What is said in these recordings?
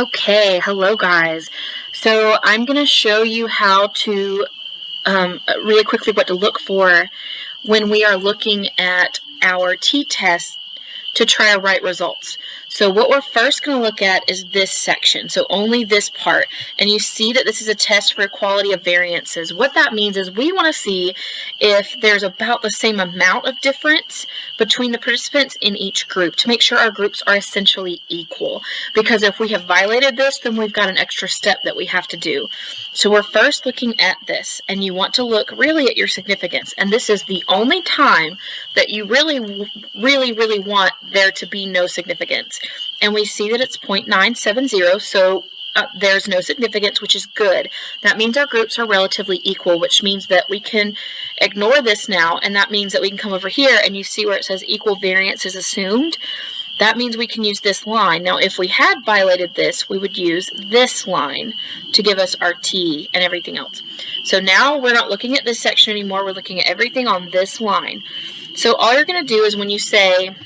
Okay, hello guys. So I'm going to show you how to, really quickly what to look for when we are looking at our t-test to try our right results. So what we're first going to look at is this section, so only this part. And you see that this is a test for equality of variances. What that means is we want to see if there's about the same amount of difference between the participants in each group to make sure our groups are essentially equal. Because if we have violated this, then we've got an extra step that we have to do. So we're first looking at this, and you want to look really at your significance. And this is the only time that you really want there to be no significance. And we see that it's 0.970, so there's no significance, which is good. That means our groups are relatively equal, which means that we can ignore this now, and that means that we can come over here, and you see where it says equal variance is assumed. That means we can use this line. Now, if we had violated this, we would use this line to give us our t and everything else. So now we're not looking at this section anymore. We're looking at everything on this line. So all you're going to do is when you say,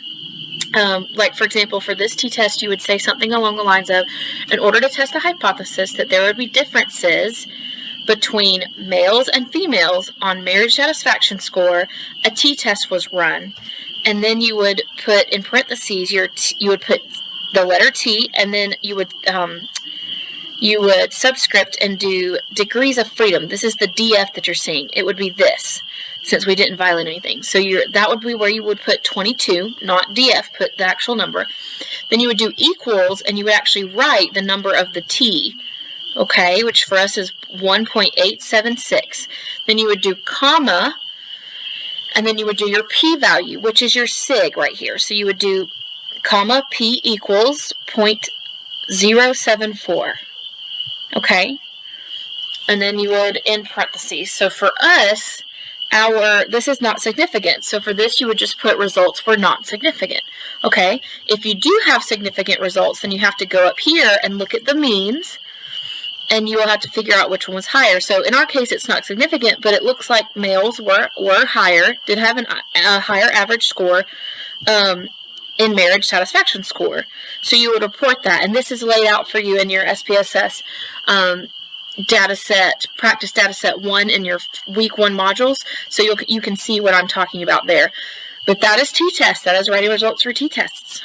like for example, for this t-test, you would say something along the lines of, in order to test the hypothesis that there would be differences between males and females on marriage satisfaction score, a t-test was run. And then you would put in parentheses you would put the letter T, and then you would subscript and do degrees of freedom. This is the DF that you're seeing. It would be this, since we didn't violate anything. So that would be where you would put 22, not DF, put the actual number. Then you would do equals, and you would actually write the number of the T, okay, which for us is 1.876. Then you would do comma, and then you would do your p-value, which is your sig right here. So you would do comma p equals 0.074, okay? And then you would in parentheses. So for us, this is not significant. So for this, you would just put results were not significant, okay? If you do have significant results, then you have to go up here and look at the means, and you will have to figure out which one was higher. So in our case, it's not significant, but it looks like males were higher, did have a higher average score in marriage satisfaction score. So you would report that, and this is laid out for you in your SPSS practice data set 1 in your week 1 modules, so you can see what I'm talking about there. But that is t-test. That is writing results for t-tests.